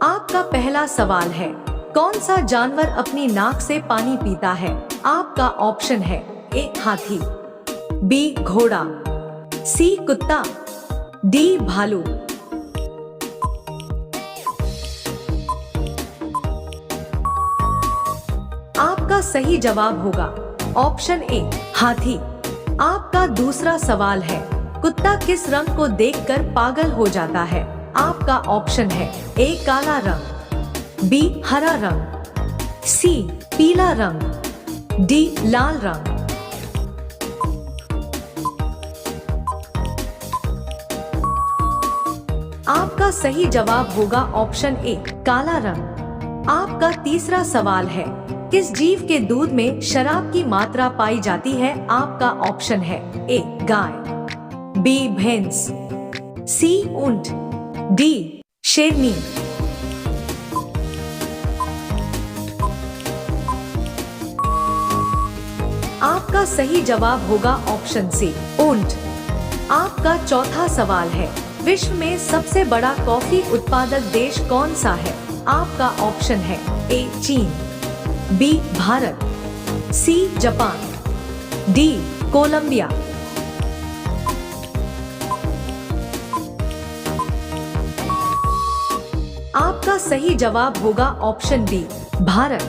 आपका पहला सवाल है, कौन सा जानवर अपनी नाक से पानी पीता है? आपका ऑप्शन है ए हाथी, बी घोड़ा, सी कुत्ता, डी भालू। आपका सही जवाब होगा ऑप्शन ए हाथी। आपका दूसरा सवाल है, कुत्ता किस रंग को देखकर पागल हो जाता है? आपका ऑप्शन है ए काला रंग, बी हरा रंग, सी पीला रंग, डी लाल रंग। आपका सही जवाब होगा ऑप्शन ए काला रंग। आपका तीसरा सवाल है, किस जीव के दूध में शराब की मात्रा पाई जाती है? आपका ऑप्शन है ए गाय, बी भैंस, सी ऊंट, डी शेरनी। आपका सही जवाब होगा ऑप्शन सी ऊंट। आपका चौथा सवाल है, विश्व में सबसे बड़ा कॉफी उत्पादक देश कौन सा है? आपका ऑप्शन है ए चीन, B Bharat, C Japan, D Colombia. आपका सही जवाब होगा ऑप्शन बी भारत।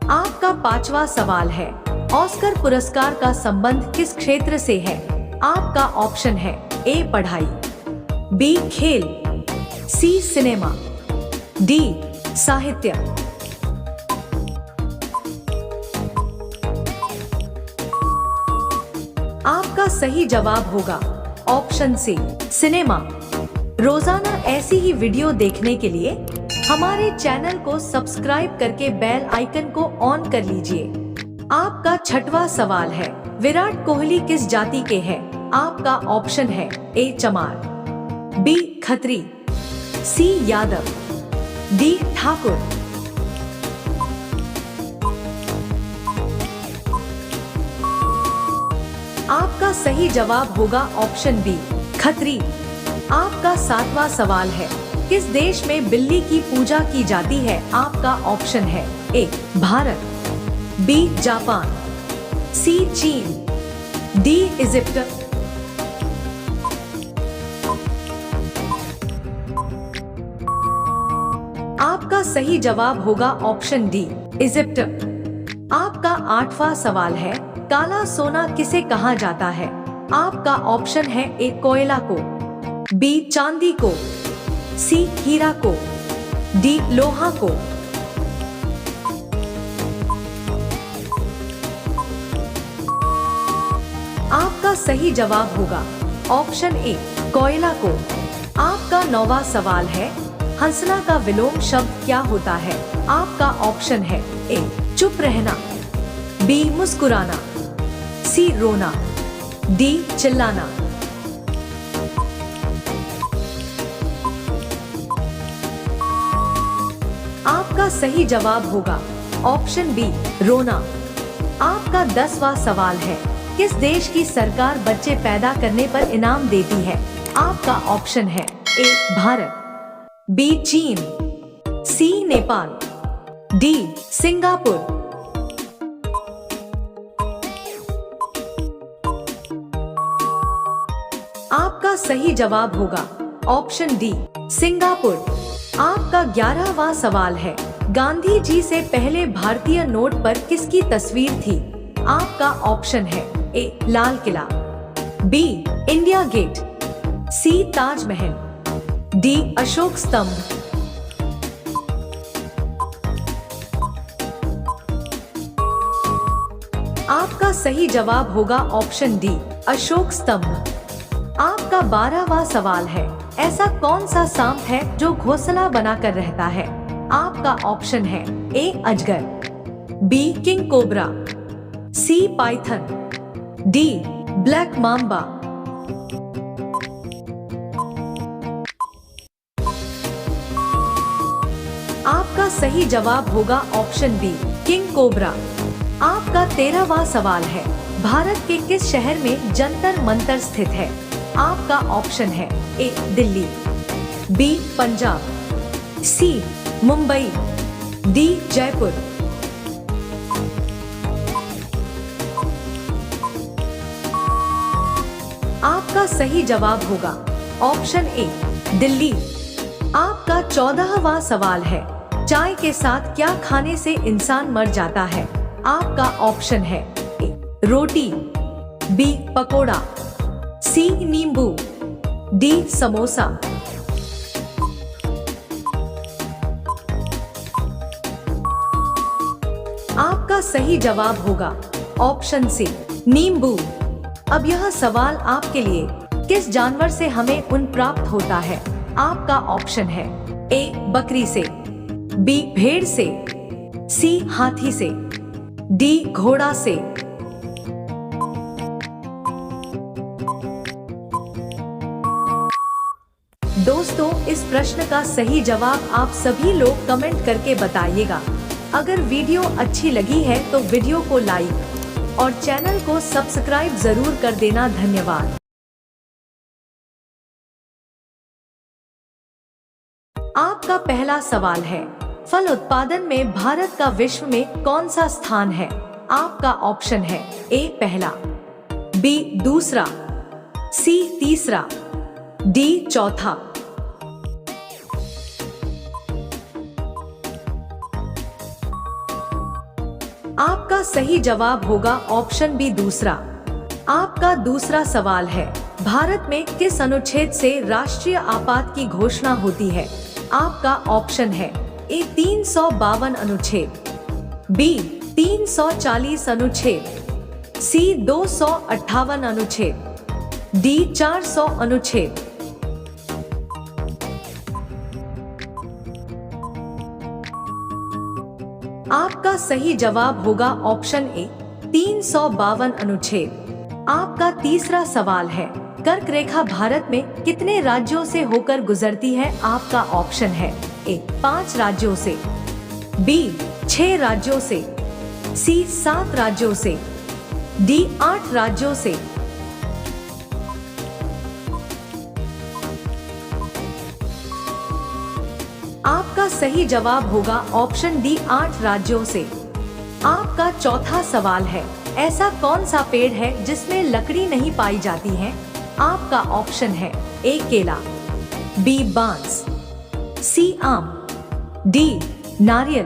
आपका पांचवा सवाल है, ऑस्कर पुरस्कार का संबंध किस क्षेत्र से है? आपका ऑप्शन है ए पढ़ाई, बी खेल, सी सिनेमा, डी साहित्य। आपका सही जवाब होगा ऑप्शन सी सिनेमा। रोजाना ऐसी ही वीडियो देखने के लिए हमारे चैनल को सब्सक्राइब करके बेल आइकन को ऑन कर लीजिए। आपका छठवां सवाल है, विराट कोहली किस जाति के हैं? आपका ऑप्शन है ए चमार, बी खत्री, सी यादव, डी ठाकुर। आपका सही जवाब होगा ऑप्शन बी खत्री। आपका सातवां सवाल है, किस देश में बिल्ली की पूजा की जाती है? आपका ऑप्शन है ए भारत, बी जापान, सी चीन, डी इजिप्ट। आपका सही जवाब होगा ऑप्शन डी इजिप्ट। आपका आठवां सवाल है, काला सोना किसे कहा जाता है? आपका ऑप्शन है ए कोयला को, बी चांदी को, सी हीरा को, डी लोहा को। आपका सही जवाब होगा ऑप्शन ए कोयला को। आपका नौवां सवाल है, हंसना का विलोम शब्द क्या होता है? आपका ऑप्शन है ए चुप रहना, बी मुस्कुराना, सी रोना, डी चिल्लाना। आपका सही जवाब होगा ऑप्शन बी रोना। आपका 10वां सवाल है, किस देश की सरकार बच्चे पैदा करने पर इनाम देती है? आपका ऑप्शन है ए भारत, बी चीन, सी नेपाल, डी सिंगापुर। आपका सही जवाब होगा ऑप्शन डी सिंगापुर। आपका 11वां सवाल है, गांधी जी से पहले भारतीय नोट पर किसकी तस्वीर थी? आपका ऑप्शन है ए Lal Qila, B India gate, सी ताजमहल, डी अशोक स्तंभ। आपका सही जवाब होगा ऑप्शन डी अशोक स्तंभ। आपका 12वां सवाल है, ऐसा कौन सा सांप है जो घोंसला बनाकर रहता है? आपका ऑप्शन है ए अजगर, B king cobra, C python, D black mamba. आपका सही जवाब होगा ऑप्शन बी किंग कोबरा। आपका 13वां सवाल है, भारत के किस शहर में जंतर मंतर स्थित है? आपका ऑप्शन है ए दिल्ली, बी पंजाब, सी मुंबई, डी जयपुर। आपका सही जवाब होगा ऑप्शन ए दिल्ली। आपका 14वां सवाल है, चाय के साथ क्या खाने से इंसान मर जाता है? आपका ऑप्शन है ए रोटी, बी पकोड़ा, सी नींबू, डी समोसा। आपका सही जवाब होगा ऑप्शन सी नींबू। अब यह सवाल आपके लिए, किस जानवर से हमें ऊन प्राप्त होता है? आपका ऑप्शन है ए बकरी से, बी भेड़ से, सी हाथी से, डी घोड़ा से। दोस्तों, इस प्रश्न का सही जवाब आप सभी लोग कमेंट करके बताइएगा। अगर वीडियो अच्छी लगी है तो वीडियो को लाइक और चैनल को सब्सक्राइब जरूर कर देना। धन्यवाद। आपका पहला सवाल है, फल उत्पादन में भारत का विश्व में कौन सा स्थान है? आपका ऑप्शन है ए पहला, बी दूसरा, सी तीसरा, डी चौथा। आपका सही जवाब होगा ऑप्शन बी दूसरा। आपका दूसरा सवाल है, भारत में किस अनुच्छेद से राष्ट्रीय आपात की घोषणा होती है? आपका ऑप्शन है ए 352 अनुच्छेद, बी 340 अनुच्छेद, सी 258 अनुच्छेद, डी 400 अनुच्छेद। आपका सही जवाब होगा ऑप्शन ए 352 अनुच्छेद। आपका तीसरा सवाल है, कर्क रेखा भारत में कितने राज्यों से होकर गुजरती है? आपका ऑप्शन है ए 5 राज्यों से, बी 6 राज्यों से, सी 7 राज्यों से, डी 8 राज्यों से। आपका सही जवाब होगा ऑप्शन डी 8 राज्यों से। आपका चौथा सवाल है, ऐसा कौन सा पेड़ है जिसमें लकड़ी नहीं पाई जाती है? आपका ऑप्शन है ए केला, बी बांस, सी आम, डी नारियल।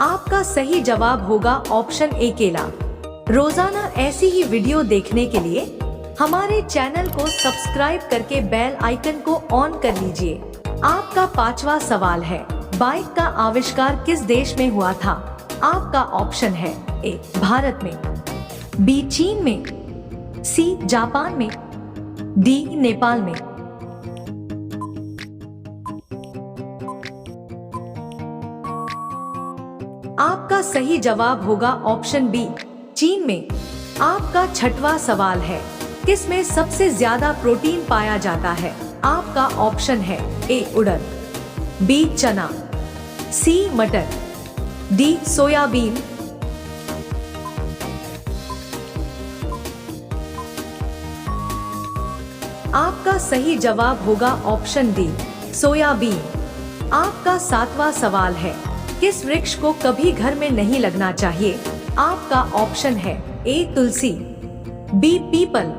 आपका सही जवाब होगा ऑप्शन ए केला। रोजाना ऐसी ही वीडियो देखने के लिए हमारे चैनल को सब्सक्राइब करके बेल आइकन को ऑन कर लीजिए। आपका पांचवा सवाल है, बाइक का आविष्कार किस देश में हुआ था? आपका ऑप्शन है ए भारत में, बी चीन में, सी जापान में, डी नेपाल में। आपका सही जवाब होगा ऑप्शन बी चीन में। आपका छठवां सवाल है, किस में सबसे ज्यादा प्रोटीन पाया जाता है? आपका ऑप्शन है ए उड़द, बी चना, सी मटर, डी सोयाबीन। आपका सही जवाब होगा ऑप्शन डी सोयाबीन। आपका सातवां सवाल है, किस वृक्ष को कभी घर में नहीं लगना चाहिए? आपका ऑप्शन है ए तुलसी, बी पीपल,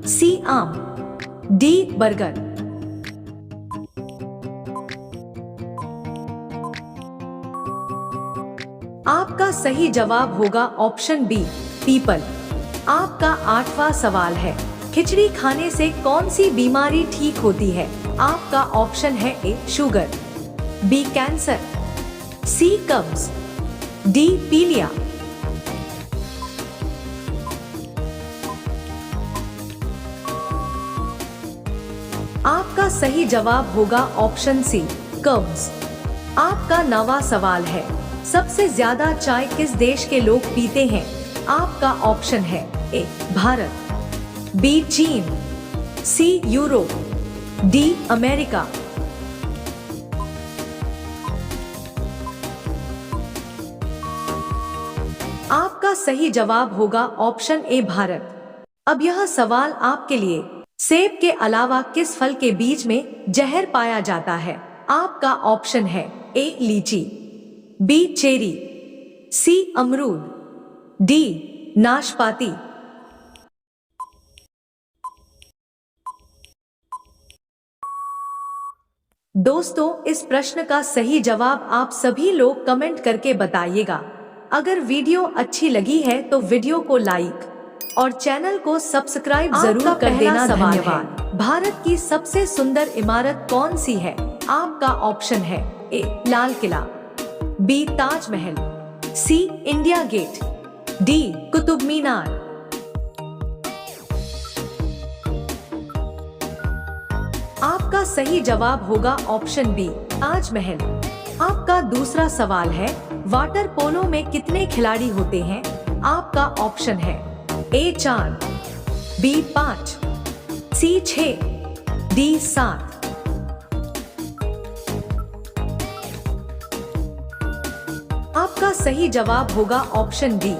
सी आम, डी बरगद। आपका सही जवाब होगा ऑप्शन बी पीपल। आपका आठवां सवाल है, खिचड़ी खाने से कौन सी बीमारी ठीक होती है? आपका ऑप्शन है ए शुगर, बी कैंसर, सी कब्ज, डी पीलिया। आपका सही जवाब होगा ऑप्शन सी कब्ज। आपका नौवां सवाल है, सबसे ज्यादा चाय किस देश के लोग पीते हैं? आपका ऑप्शन है ए भारत, बी चीन, सी यूरोप, डी अमेरिका। आपका सही जवाब होगा ऑप्शन ए भारत। अब यह सवाल आपके लिए, सेब के अलावा किस फल के बीज में जहर पाया जाता है? आपका ऑप्शन है ए लीची, बी चेरी, सी अमरूद, डी नाशपाती। दोस्तों, इस प्रश्न का सही जवाब आप सभी लोग कमेंट करके बताइएगा। अगर वीडियो अच्छी लगी है तो वीडियो को लाइक और चैनल को सब्सक्राइब जरूर कर देना। धन्यवाद। भारत की सबसे सुंदर इमारत कौन सी है? आपका ऑप्शन है ए लाल किला, बी ताजमहल, सी India gate, D Qutub Minar. आपका सही जवाब होगा ऑप्शन बी ताजमहल। आपका दूसरा सवाल है, वाटर पोलो में कितने खिलाड़ी होते हैं? आपका ऑप्शन है ए 4, बी 5, सी 6, डी 7। आपका सही जवाब होगा ऑप्शन डी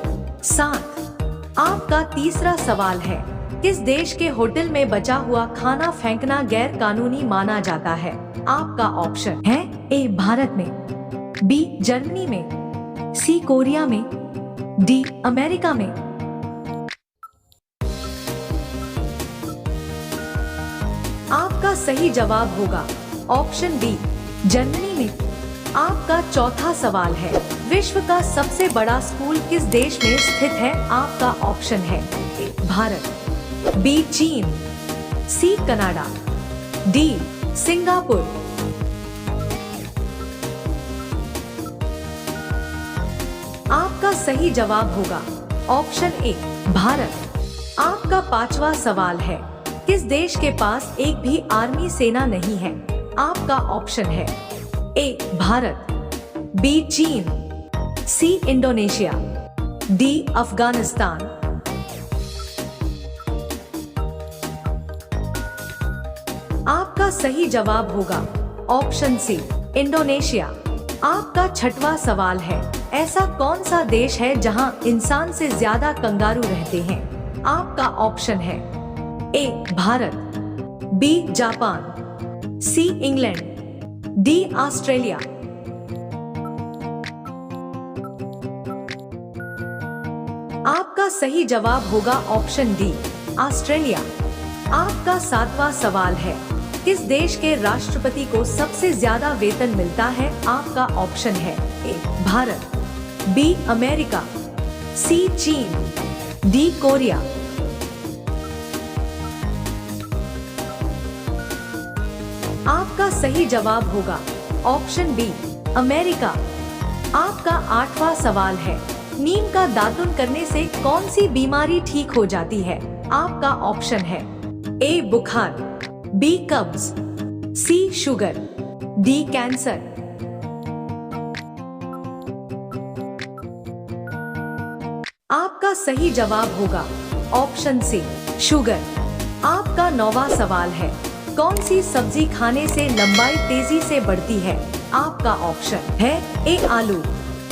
7। आपका तीसरा सवाल है, किस देश के होटल में बचा हुआ खाना फेंकना गैर कानूनी माना जाता है? आपका ऑप्शन है ए भारत में, बी जर्मनी में, सी कोरिया में, डी अमेरिका में। आपका सही जवाब होगा ऑप्शन डी जर्मनी में। आपका चौथा सवाल है, विश्व का सबसे बड़ा स्कूल किस देश में स्थित है? आपका ऑप्शन है ए भारत, बी चीन, सी कनाडा, डी सिंगापुर। आपका सही जवाब होगा ऑप्शन ए भारत। आपका पांचवा सवाल है, किस देश के पास एक भी आर्मी सेना नहीं है? आपका ऑप्शन है ए भारत, बी चीन, सी इंडोनेशिया, डी अफगानिस्तान। आपका सही जवाब होगा ऑप्शन सी इंडोनेशिया। आपका छठवां सवाल है, ऐसा कौन सा देश है जहां इंसान से ज्यादा कंगारू रहते हैं? आपका ऑप्शन है A Bharat, B Japan, C England, D Australia. आपका सही जवाब होगा ऑप्शन डी ऑस्ट्रेलिया। आपका सातवां सवाल है, किस देश के राष्ट्रपति को सबसे ज्यादा वेतन मिलता है? आपका ऑप्शन है ए भारत, बी अमेरिका, सी चीन, डी कोरिया। आपका सही जवाब होगा ऑप्शन बी अमेरिका। आपका आठवां सवाल है, नीम का दातुन करने से कौन सी बीमारी ठीक हो जाती है? आपका ऑप्शन है ए बुखार, बी कब्ज, सी शुगर, डी कैंसर। आपका सही जवाब होगा ऑप्शन सी शुगर। आपका नौवां सवाल है, कौन सी सब्जी खाने से लंबाई तेजी से बढ़ती है? आपका ऑप्शन है ए आलू,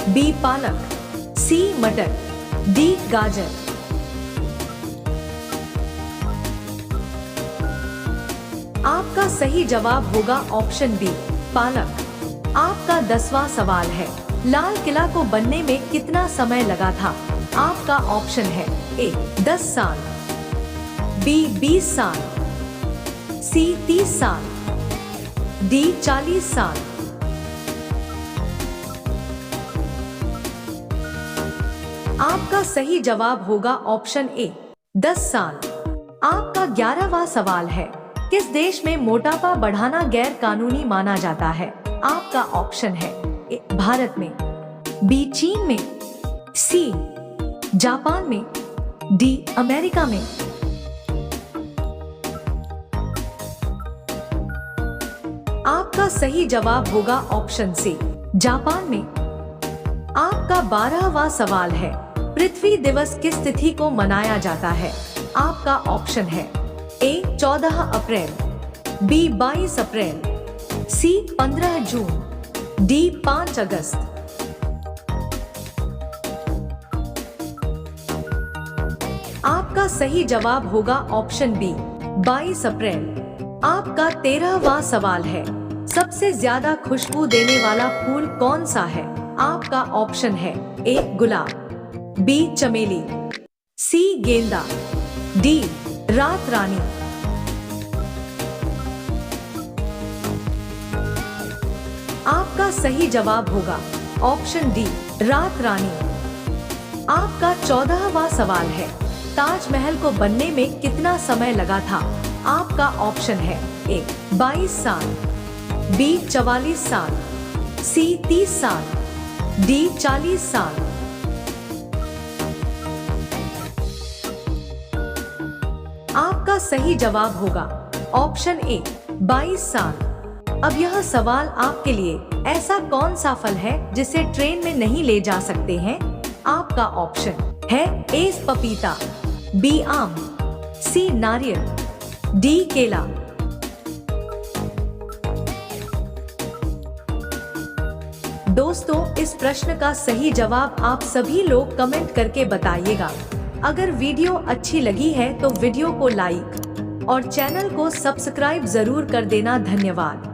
बी पालक, सी मटर, डी गाजर। आपका सही जवाब होगा ऑप्शन बी पालक। आपका 10वां सवाल है, लाल किला को बनने में कितना समय लगा था? आपका ऑप्शन है ए 10 साल, बी 20 साल, सी 30 साल, डी 40 साल। आपका सही जवाब होगा ऑप्शन ए 10 साल। आपका 11वां सवाल है, किस देश में मोटापा बढ़ाना गैर कानूनी माना जाता है? आपका ऑप्शन है ए भारत में, बी चीन में, सी जापान में, डी अमेरिका में। आपका सही जवाब होगा ऑप्शन सी जापान में। आपका 12वां सवाल है, पृथ्वी दिवस किस तिथि को मनाया जाता है? आपका ऑप्शन है ए 14 अप्रैल, बी 22 अप्रैल, सी 15 जून, डी 5 अगस्त। आपका आपका सही जवाब होगा ऑप्शन बी 22 अप्रैल। आपका 13वां सवाल है, सबसे ज्यादा खुशबू देने वाला फूल कौन सा है? आपका ऑप्शन है ए गुलाब, बी चमेली, सी गेंदा, डी रात रानी। आपका सही जवाब होगा ऑप्शन डी रात रानी। आपका 14वां सवाल है, ताजमहल को बनने में कितना समय लगा था? आपका ऑप्शन है ए 22 साल, बी 44 साल, सी 30 साल, डी 40 साल। आपका सही जवाब होगा ऑप्शन ए 22 साल। अब यह सवाल आपके लिए, ऐसा कौन सा फल है जिसे ट्रेन में नहीं ले जा सकते हैं? आपका ऑप्शन है ए पपीता, बी आम, सी नारियल, डी केला। दोस्तों, इस प्रश्न का सही जवाब आप सभी लोग कमेंट करके बताइएगा। अगर वीडियो अच्छी लगी है तो वीडियो को लाइक और चैनल को सब्सक्राइब जरूर कर देना। धन्यवाद।